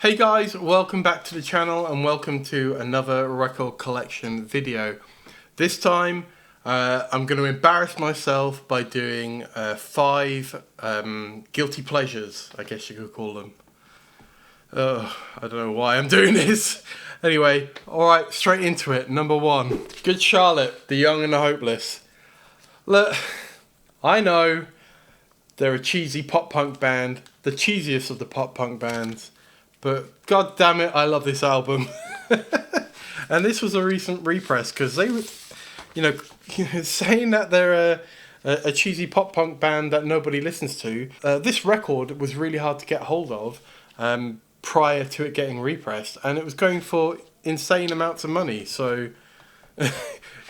Hey guys, welcome back to the channel and welcome to another record collection video. This time I'm going to embarrass myself by doing 5 guilty pleasures, I guess you could call them. I don't know why I'm doing this. Anyway, alright, straight into it. Number 1, Good Charlotte, the Young and the Hopeless. Look, I know they're a cheesy pop-punk band, the cheesiest of the pop-punk bands. But god damn it, I love this album. And this was a recent repress because they were, saying that they're a cheesy pop punk band that nobody listens to. This record was really hard to get hold of prior to it getting repressed, and it was going for insane amounts of money. So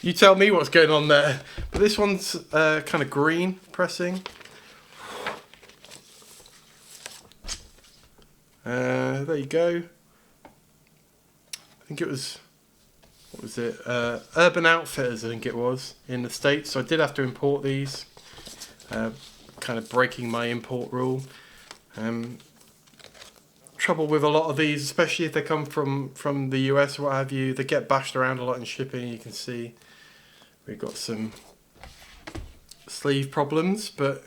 you tell me what's going on there. But this one's kind of green pressing. There you go. I think it was, what was it? Urban Outfitters, I think it was, in the States. So I did have to import these, kind of breaking my import rule. Trouble with a lot of these, especially if they come from the US or what have you, they get bashed around a lot in shipping. You can see we've got some sleeve problems, but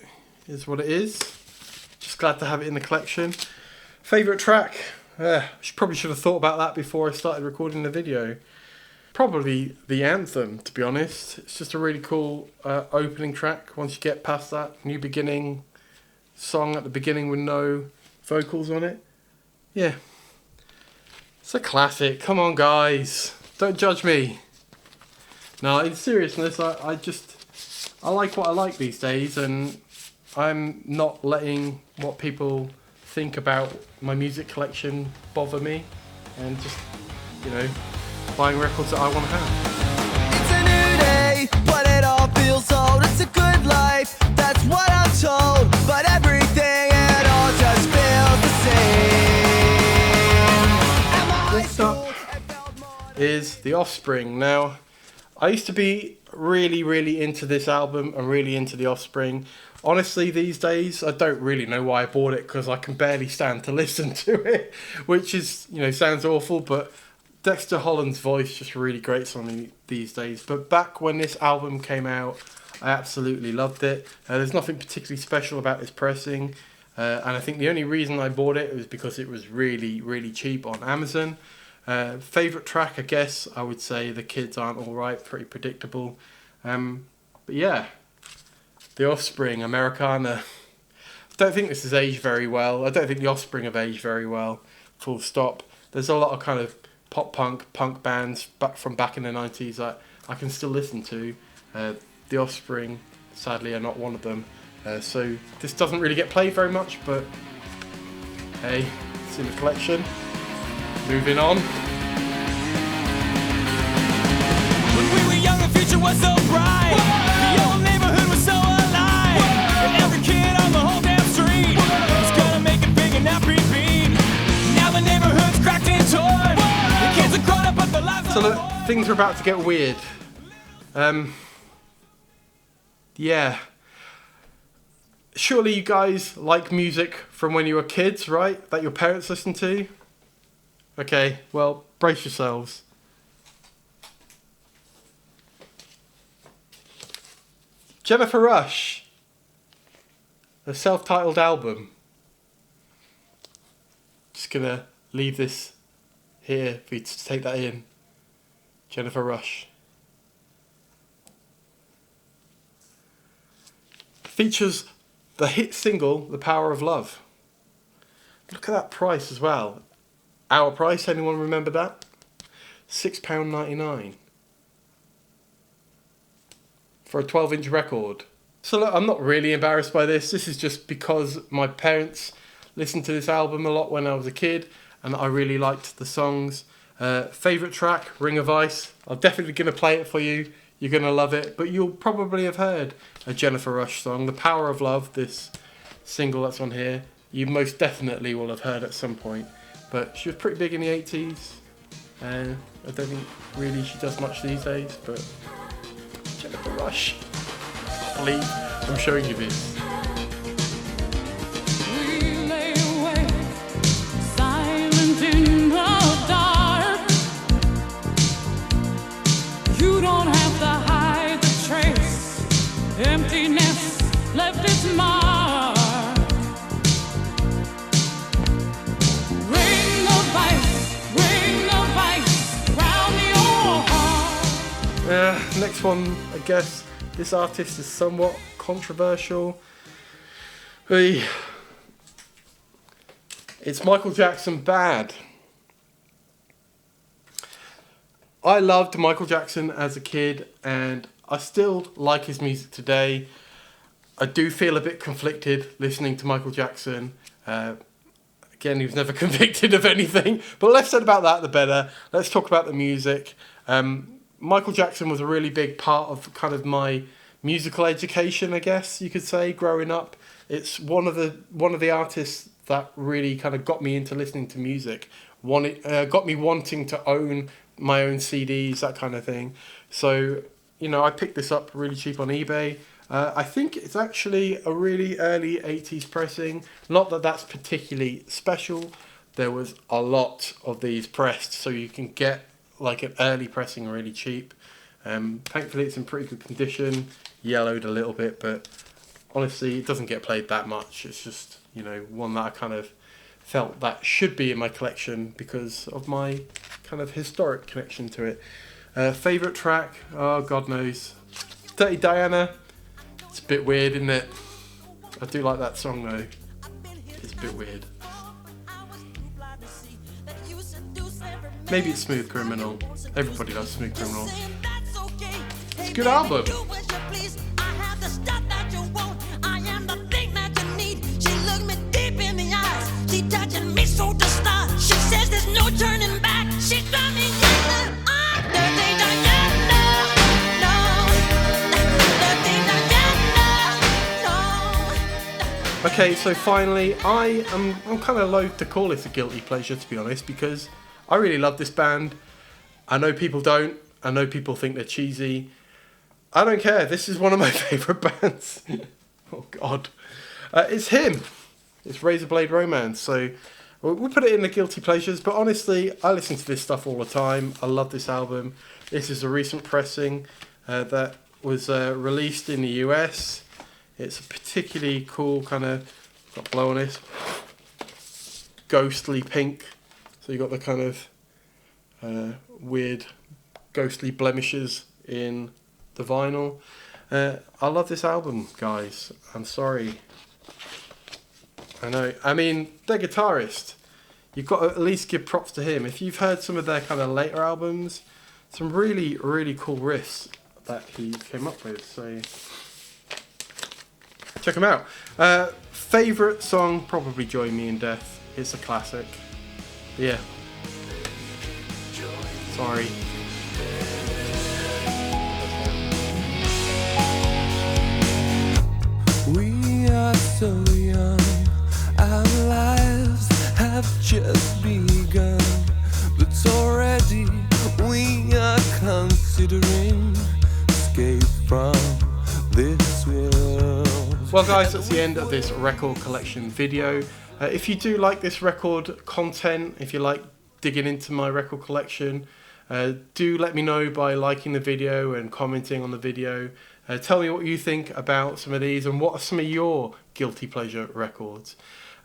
it's what it is. Just glad to have it in the collection. Favourite track? Probably should have thought about that before I started recording the video. Probably the anthem, to be honest. It's just a really cool opening track. Once you get past that new beginning song at the beginning with no vocals on it. Yeah. It's a classic. Come on, guys. Don't judge me. No, in seriousness, I like what I like these days, and I'm not letting what people think about my music collection bother me, and just, buying records that I want to have. It's a new day, but it all feels old. It's a good life, that's what I'm told. But everything, it all just feels the same. Next up is The Offspring. Now, I used to be really into this album and really into The Offspring. Honestly, these days, I don't really know why I bought it, because I can barely stand to listen to it, which is, sounds awful, but Dexter Holland's voice just really grates on me these days. But back when this album came out, I absolutely loved it. There's nothing particularly special about this pressing, and I think the only reason I bought it was because it was really cheap on Amazon. Favourite track, I guess, I would say The Kids Aren't Alright, pretty predictable. But yeah. The Offspring, Americana. I don't think this has aged very well. I don't think The Offspring have aged very well, full stop. There's a lot of kind of punk bands back in the 90s that I can still listen to. The Offspring, sadly, are not one of them. So this doesn't really get played very much, but hey, it's in the collection. Moving on. When we were young, the future was so bright. The old neighborhood was so alive. And every kid on the whole damn street was gonna make it big and not be beat. Now the neighborhood's cracked and torn. The kids are grown up, but their lives So look, things are about to get weird. Yeah. Surely you guys like music from when you were kids, right? That your parents listened to? Okay, well, brace yourselves. Jennifer Rush, a self-titled album. Just gonna leave this here for you to take that in. Jennifer Rush. Features the hit single, The Power of Love. Look at that price as well. Our price, anyone remember that? £6.99. For a 12-inch record. So look, I'm not really embarrassed by this. This is just because my parents listened to this album a lot when I was a kid, and I really liked the songs. Favourite track, Ring of Ice. I'm definitely going to play it for you. You're going to love it. But you'll probably have heard a Jennifer Rush song, The Power of Love, this single that's on here. You most definitely will have heard at some point. But she was pretty big in the 80s. I don't think really she does much these days, but Jennifer Rush. I believe I'm showing you this. We lay awake, silent Next one, I guess this artist is somewhat controversial. It's Michael Jackson, Bad. I loved Michael Jackson as a kid, and I still like his music today. I do feel a bit conflicted listening to Michael Jackson. Again, he was never convicted of anything, but less said about that, the better. Let's talk about the music. Michael Jackson was a really big part of kind of my musical education, I guess you could say, growing up. It's one of the artists that really kind of got me into listening to music. Got me wanting to own my own CDs, that kind of thing. So, I picked this up really cheap on eBay. I think it's actually a really early 80s pressing. Not that that's particularly special. There was a lot of these pressed, so you can get like an early pressing really cheap. Thankfully it's in pretty good condition, yellowed a little bit, but honestly it doesn't get played that much. It's just, one that I kind of felt that should be in my collection because of my kind of historic connection to it. Favourite track? Oh, God knows. Dirty Diana. It's a bit weird, isn't it? I do like that song though. It's a bit weird. Maybe it's Smooth Criminal. Everybody loves Smooth Criminal. It's a good album. Okay, so finally, I'm kind of loath to call this a guilty pleasure, to be honest, because I really love this band. I know people don't. I know people think they're cheesy. I don't care. This is one of my favourite bands. Oh, God. It's him. It's Razorblade Romance. So we'll put it in the guilty pleasures. But honestly, I listen to this stuff all the time. I love this album. This is a recent pressing that was released in the US. It's a particularly cool kind of, got blow on it, ghostly pink. So you got the kind of weird ghostly blemishes in the vinyl. I love this album, guys. I'm sorry. I know. I mean, their guitarist, you've got to at least give props to him. If you've heard some of their kind of later albums, some really, really cool riffs that he came up with. So check them out. Favourite song, probably Join Me in Death. It's a classic. Yeah. Sorry. We are so young, our lives have just begun, but already we are considering escape from this world. Well guys, that's the end of this record collection video. If you do like this record content, if you like digging into my record collection, do let me know by liking the video and commenting on the video. Tell me what you think about some of these and what are some of your guilty pleasure records.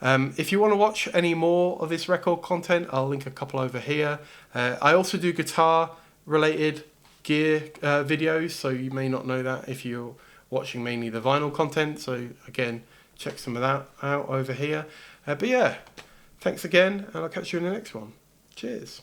If you want to watch any more of this record content, I'll link a couple over here. I also do guitar related gear videos, so you may not know that if you're watching mainly the vinyl content. So again, check some of that out over here. But yeah, thanks again, and I'll catch you in the next one. Cheers.